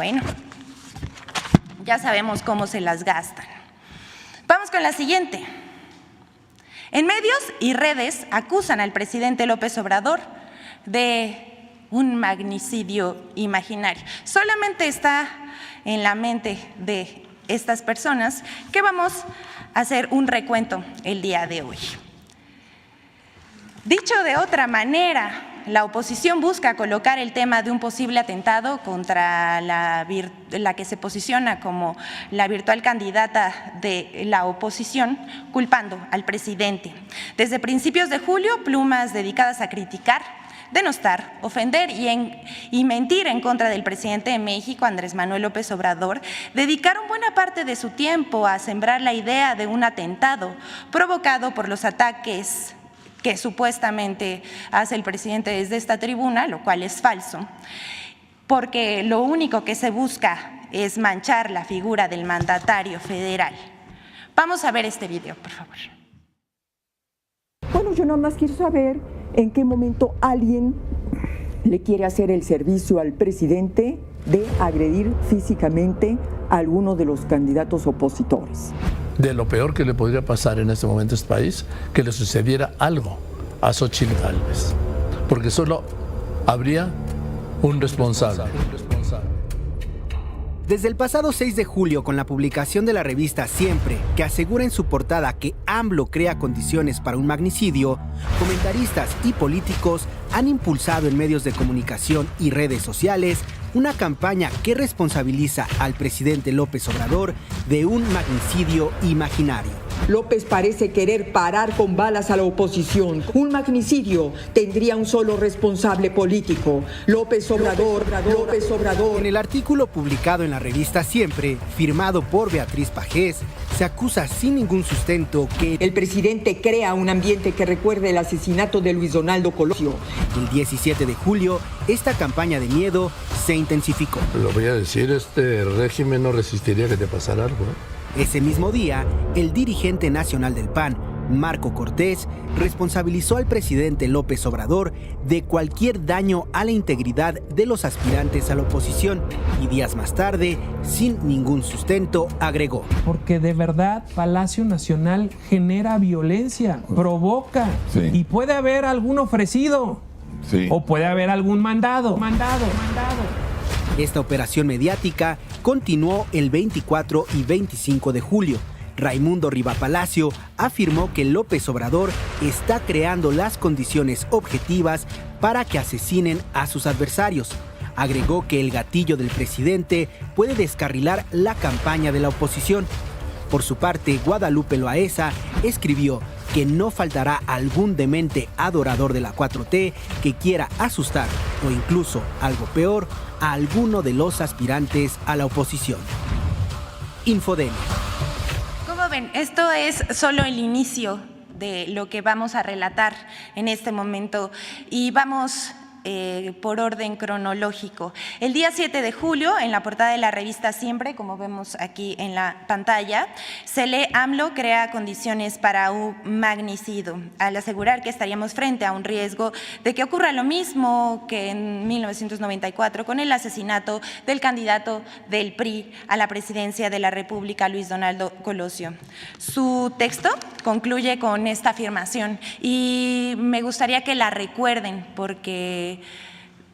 Bueno, ya sabemos cómo se las gastan. Vamos con la siguiente. En medios y redes acusan al presidente López Obrador de un magnicidio imaginario. Solamente está en la mente de estas personas que vamos a hacer un recuento el día de hoy. Dicho de otra manera, la oposición busca colocar el tema de un posible atentado contra la que se posiciona como la virtual candidata de la oposición, culpando al presidente. Desde principios de julio, plumas dedicadas a criticar, denostar, ofender y mentir en contra del presidente de México, Andrés Manuel López Obrador, dedicaron buena parte de su tiempo a sembrar la idea de un atentado provocado por los ataques que supuestamente hace el presidente desde esta tribuna, lo cual es falso, porque lo único que se busca es manchar la figura del mandatario federal. Vamos a ver este video, por favor. Bueno, yo nada más quiero saber en qué momento alguien le quiere hacer el servicio al presidente de agredir físicamente a alguno de los candidatos opositores. De lo peor que le podría pasar en este momento a este país, que le sucediera algo a Xóchitl Gálvez, porque solo habría un responsable. Desde el pasado 6 de julio, con la publicación de la revista Siempre, que asegura en su portada que AMLO crea condiciones para un magnicidio, comentaristas y políticos han impulsado en medios de comunicación y redes sociales una campaña que responsabiliza al presidente López Obrador de un magnicidio imaginario. López parece querer parar con balas a la oposición. Un magnicidio tendría un solo responsable político, López Obrador. En el artículo publicado en la revista Siempre, firmado por Beatriz Pajés, se acusa sin ningún sustento que el presidente crea un ambiente que recuerde el asesinato de Luis Donaldo Colosio. El 17 de julio, esta campaña de miedo se intensificó. Lo voy a decir, este régimen no resistiría que te pasara algo, ¿no? Ese mismo día, el dirigente nacional del PAN, Marco Cortés, responsabilizó al presidente López Obrador de cualquier daño a la integridad de los aspirantes a la oposición y días más tarde, sin ningún sustento, agregó: porque de verdad Palacio Nacional genera violencia, provoca, y puede haber algún ofrecido, o puede haber algún mandado. Esta operación mediática continuó el 24 y 25 de julio. Raimundo Riva Palacio afirmó que López Obrador está creando las condiciones objetivas para que asesinen a sus adversarios. Agregó que el gatillo del presidente puede descarrilar la campaña de la oposición. Por su parte, Guadalupe Loaesa escribió que no faltará algún demente adorador de la 4T que quiera asustar o incluso, algo peor, a alguno de los aspirantes a la oposición. Infodemia. Como ven, esto es solo el inicio de lo que vamos a relatar en este momento y vamos por orden cronológico. El día 7 de julio, en la portada de la revista Siempre, como vemos aquí en la pantalla, se lee: AMLO crea condiciones para un magnicidio, al asegurar que estaríamos frente a un riesgo de que ocurra lo mismo que en 1994 con el asesinato del candidato del PRI a la presidencia de la República, Luis Donaldo Colosio. Su texto concluye con esta afirmación y me gustaría que la recuerden porque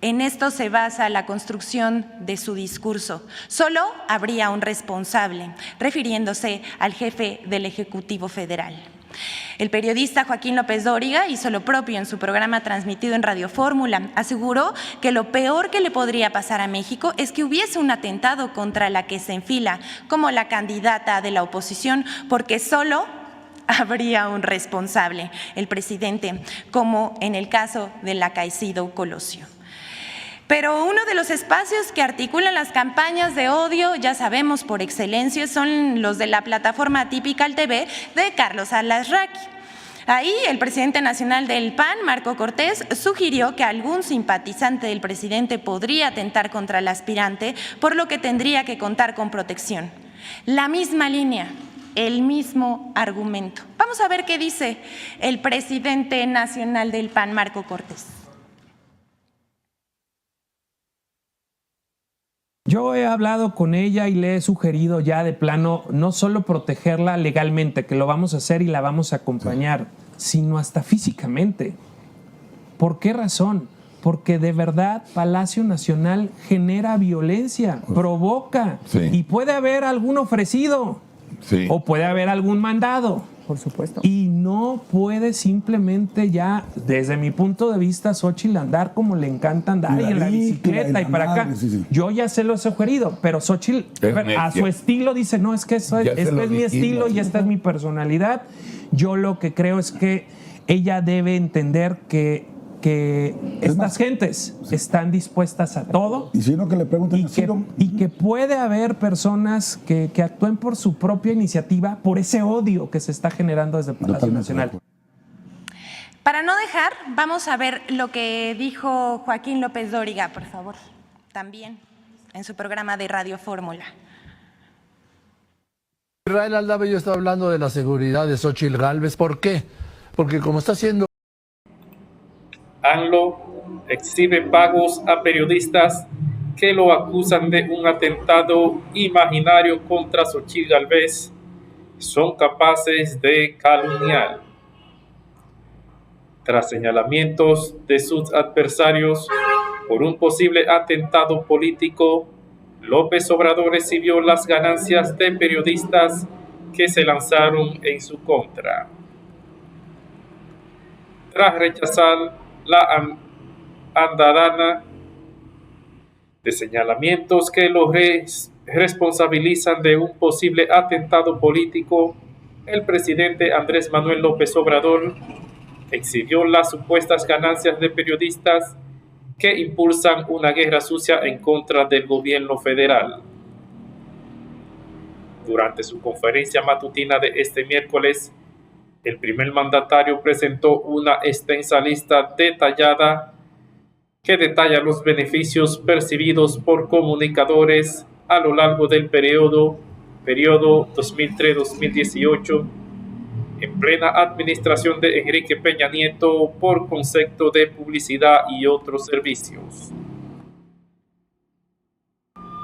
en esto se basa la construcción de su discurso. Solo habría un responsable, refiriéndose al jefe del Ejecutivo Federal. El periodista Joaquín López Dóriga hizo lo propio en su programa transmitido en Radio Fórmula. Aseguró que lo peor que le podría pasar a México es que hubiese un atentado contra la que se enfila como la candidata de la oposición, porque solo habría un responsable, el presidente, como en el caso del acaecido Colosio. Pero uno de los espacios que articulan las campañas de odio, ya sabemos por excelencia, son los de la plataforma Típica TV de Carlos Alarraqui. Ahí el presidente nacional del PAN, Marco Cortés, sugirió que algún simpatizante del presidente podría atentar contra el aspirante, por lo que tendría que contar con protección. La misma línea, el mismo argumento. Vamos a ver qué dice el presidente nacional del PAN, Marco Cortés. Yo he hablado con ella y le he sugerido ya de plano no solo protegerla legalmente, que lo vamos a hacer y la vamos a acompañar, sino hasta físicamente. ¿Por qué razón? Porque de verdad Palacio Nacional genera violencia, provoca, y puede haber algún ofrecido o puede haber algún mandado. Por supuesto. Y no puede simplemente ya, desde mi punto de vista, Xóchitl andar como le encanta andar y en la bicicleta y para acá. Yo ya se lo he sugerido, pero Xóchitl a su estilo dice, no, es que este es mi estilo y esta es mi personalidad. Yo lo que creo es que ella debe entender que estas gentes están dispuestas a todo y si no, que le pregunten y que puede haber personas que actúen por su propia iniciativa, por ese odio que se está generando desde el Palacio Nacional. Para no dejar, vamos a ver lo que dijo Joaquín López Dóriga, por favor, también en su programa de Radio Fórmula. Israel Aldave yo estaba hablando de la seguridad de Xóchitl Gálvez. ¿Por qué? Porque como está haciendo ANLO exhibe pagos a periodistas que lo acusan de un atentado imaginario contra Xóchitl Gálvez. Son capaces de calumniar. Tras señalamientos de sus adversarios por un posible atentado político, López Obrador recibió las ganancias de periodistas que se lanzaron en su contra. Tras rechazar la andanada de señalamientos que lo responsabilizan de un posible atentado político, el presidente Andrés Manuel López Obrador exhibió las supuestas ganancias de periodistas que impulsan una guerra sucia en contra del gobierno federal. Durante su conferencia matutina de este miércoles, el primer mandatario presentó una extensa lista detallada que detalla los beneficios percibidos por comunicadores a lo largo del periodo 2003-2018 en plena administración de Enrique Peña Nieto por concepto de publicidad y otros servicios.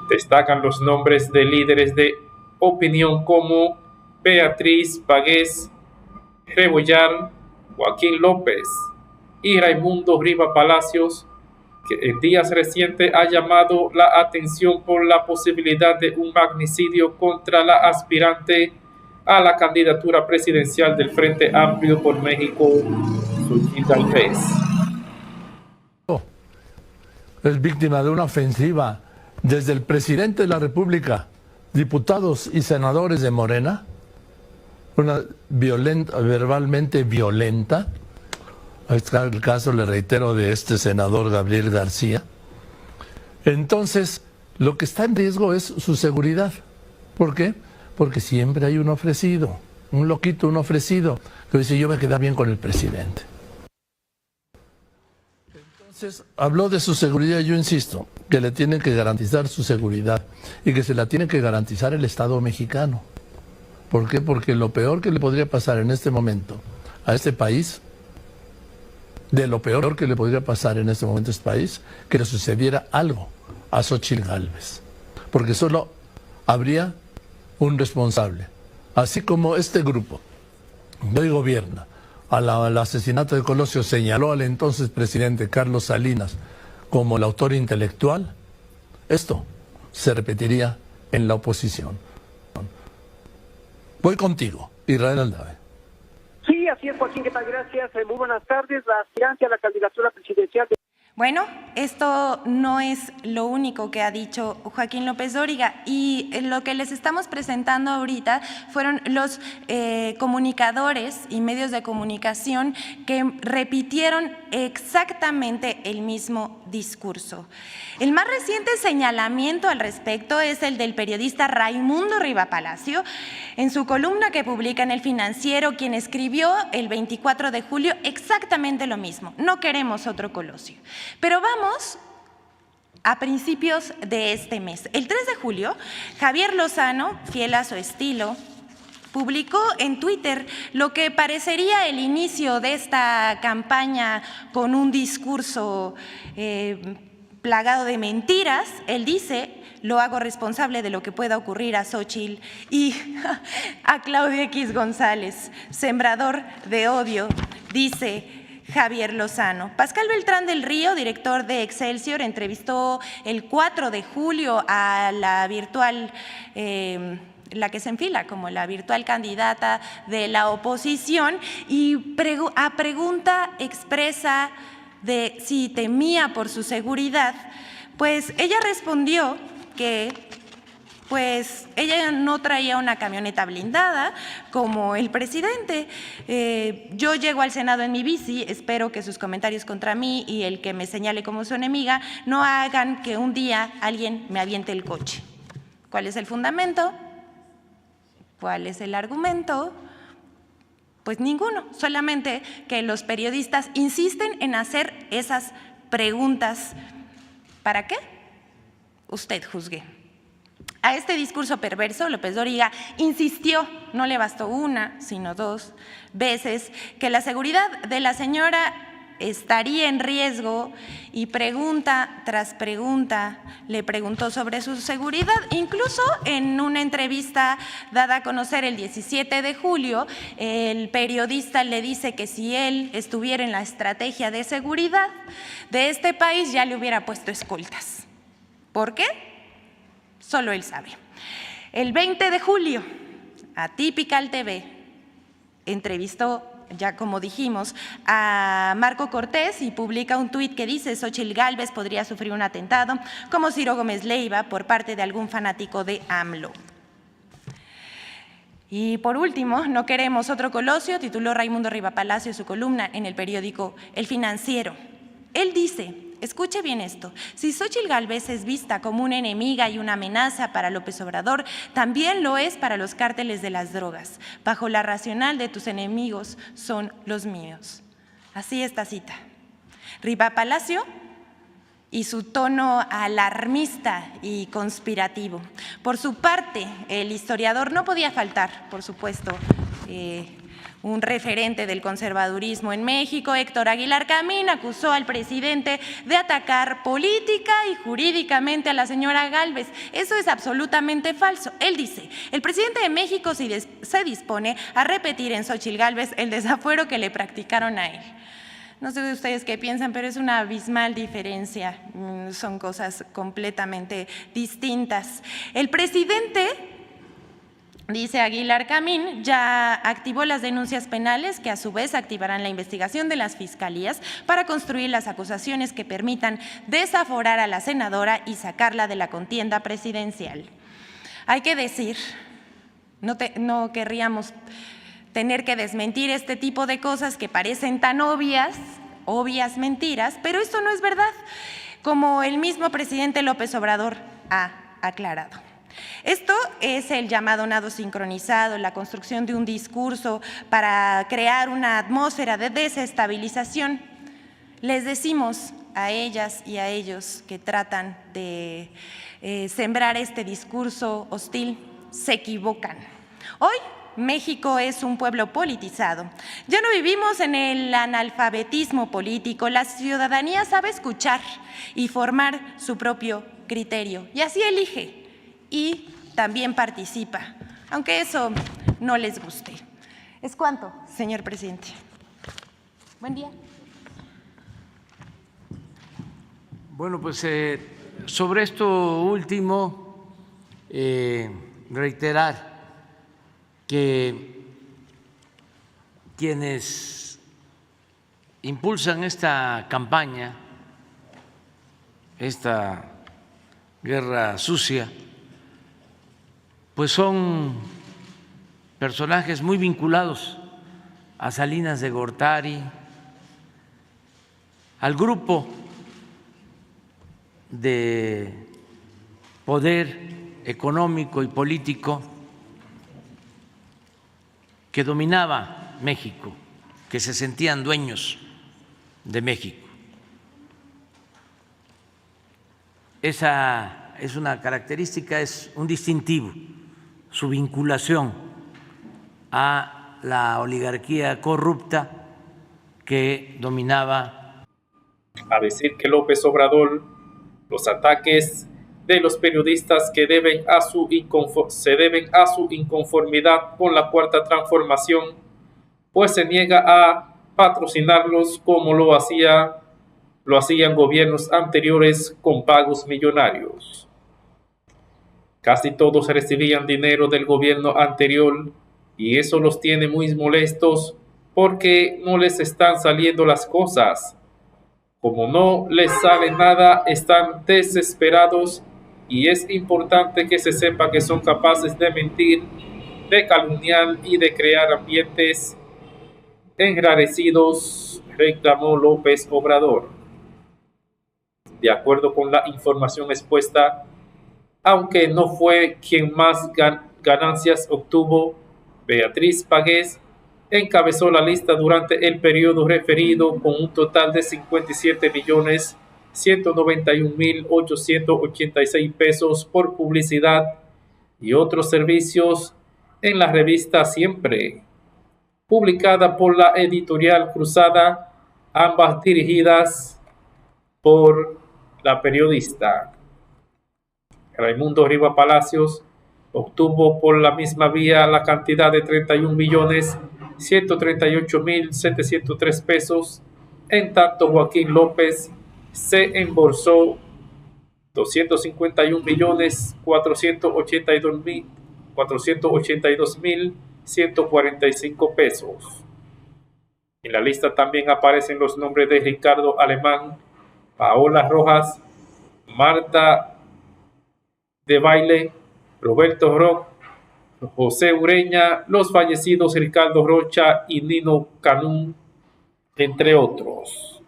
Destacan los nombres de líderes de opinión como Beatriz Bagués Rebollar, Joaquín López y Raimundo Riva Palacios, que en días recientes ha llamado la atención por la posibilidad de un magnicidio contra la aspirante a la candidatura presidencial del Frente Amplio por México, Xóchitl Gálvez. Es víctima de una ofensiva desde el presidente de la República, diputados y senadores de Morena, una verbalmente violenta. Ahí está el caso, le reitero, de este senador Gabriel García. Entonces, lo que está en riesgo es su seguridad. ¿Por qué? Porque siempre hay un ofrecido, un loquito, un ofrecido, que dice, yo me quedé bien con el presidente. Entonces, habló de su seguridad. Yo insisto, que le tienen que garantizar su seguridad y que se la tiene que garantizar el Estado mexicano. ¿Por qué? Porque lo peor que le podría pasar en este momento a este país, de lo peor que le podría pasar en este momento a este país, que le sucediera algo a Xóchitl Gálvez. Porque solo habría un responsable. Así como este grupo que hoy gobierna al asesinato de Colosio señaló al entonces presidente Carlos Salinas como el autor intelectual, esto se repetiría en la oposición. Voy contigo, Israel Aldave. Sí, así es, Joaquín, ¿qué tal? Gracias. Muy buenas tardes. La aspirancia a la candidatura presidencial de... Bueno, esto no es lo único que ha dicho Joaquín López Dóriga, y lo que les estamos presentando ahorita fueron los comunicadores y medios de comunicación que repitieron exactamente el mismo discurso. El más reciente señalamiento al respecto es el del periodista Raimundo Riva Palacio en su columna que publica en El Financiero, quien escribió el 24 de julio exactamente lo mismo: no queremos otro Colosio. Pero vamos a principios de este mes. El 3 de julio, Javier Lozano, fiel a su estilo, publicó en Twitter lo que parecería el inicio de esta campaña con un discurso plagado de mentiras. Él dice: lo hago responsable de lo que pueda ocurrir a Xóchitl y a Claudio X González, sembrador de odio, dice Javier Lozano. Pascal Beltrán del Río, director de Excelsior, entrevistó el 4 de julio a la virtual, la que se enfila como la virtual candidata de la oposición, y a pregunta expresa de si temía por su seguridad, pues ella respondió que pues ella no traía una camioneta blindada como el presidente. Yo llego al Senado en mi bici, espero que sus comentarios contra mí y el que me señale como su enemiga no hagan que un día alguien me aviente el coche. ¿Cuál es el fundamento? ¿Cuál es el argumento? Pues ninguno, solamente que los periodistas insisten en hacer esas preguntas. ¿Para qué? Usted juzgue. A este discurso perverso, López Dóriga insistió, no le bastó una, sino 2 veces, que la seguridad de la señora estaría en riesgo, y pregunta tras pregunta le preguntó sobre su seguridad. Incluso en una entrevista dada a conocer el 17 de julio, el periodista le dice que si él estuviera en la estrategia de seguridad de este país ya le hubiera puesto escoltas. ¿Por qué? Solo él sabe. El 20 de julio, Atypical TV entrevistó, ya como dijimos, a Marco Cortés y publica un tuit que dice: Xóchitl Gálvez podría sufrir un atentado como Ciro Gómez Leiva por parte de algún fanático de AMLO. Y por último, no queremos otro Colosio, tituló Raimundo Rivapalacio su columna en el periódico El Financiero. Él dice, escuche bien esto, si Xóchitl Gálvez es vista como una enemiga y una amenaza para López Obrador, también lo es para los cárteles de las drogas. Bajo la racional de tus enemigos son los míos. Así esta cita. Rivapalacio y su tono alarmista y conspirativo. Por su parte, el historiador no podía faltar, por supuesto, un referente del conservadurismo en México, Héctor Aguilar Camín, acusó al presidente de atacar política y jurídicamente a la señora Gálvez. Eso es absolutamente falso. Él dice, el presidente de México se dispone a repetir en Xóchitl Gálvez el desafuero que le practicaron a él. No sé de ustedes qué piensan, pero es una abismal diferencia. Son cosas completamente distintas. El presidente, dice Aguilar Camín, ya activó las denuncias penales que a su vez activarán la investigación de las fiscalías para construir las acusaciones que permitan desaforar a la senadora y sacarla de la contienda presidencial. Hay que decir, no querríamos tener que desmentir este tipo de cosas que parecen tan obvias mentiras, pero esto no es verdad, como el mismo presidente López Obrador ha aclarado. Esto es el llamado nado sincronizado, la construcción de un discurso para crear una atmósfera de desestabilización. Les decimos a ellas y a ellos que tratan de sembrar este discurso hostil, se equivocan. Hoy México es un pueblo politizado. Ya no vivimos en el analfabetismo político. La ciudadanía sabe escuchar y formar su propio criterio, y así elige y también participa, aunque eso no les guste. ¿Es cuánto, señor presidente? Buen día. Bueno, pues sobre esto último, reiterar que quienes impulsan esta campaña, esta guerra sucia, pues son personajes muy vinculados a Salinas de Gortari, al grupo de poder económico y político que dominaba México, que se sentían dueños de México. Esa es una característica, es un distintivo, su vinculación a la oligarquía corrupta que dominaba. A decir que López Obrador, los ataques de los periodistas que se deben a su inconformidad con la Cuarta Transformación, pues se niega a patrocinarlos como lo hacían gobiernos anteriores con pagos millonarios. Casi todos recibían dinero del gobierno anterior y eso los tiene muy molestos porque no les están saliendo las cosas. Como no les sale nada, están desesperados y es importante que se sepa que son capaces de mentir, de calumniar y de crear ambientes enrarecidos, reclamó López Obrador. De acuerdo con la información expuesta, aunque no fue quien más ganancias obtuvo, Beatriz Pagués encabezó la lista durante el periodo referido con un total de 57.191.886 pesos por publicidad y otros servicios en la revista Siempre, publicada por la editorial Cruzada, ambas dirigidas por la periodista. Raimundo Riva Palacios obtuvo por la misma vía la cantidad de 31.138.703 pesos, en tanto Joaquín López se embolsó 251.482.145 pesos. En la lista también aparecen los nombres de Ricardo Alemán, Paola Rojas, Marta de Baile, Roberto Rock, José Ureña, los fallecidos Ricardo Rocha y Nino Canún, entre otros.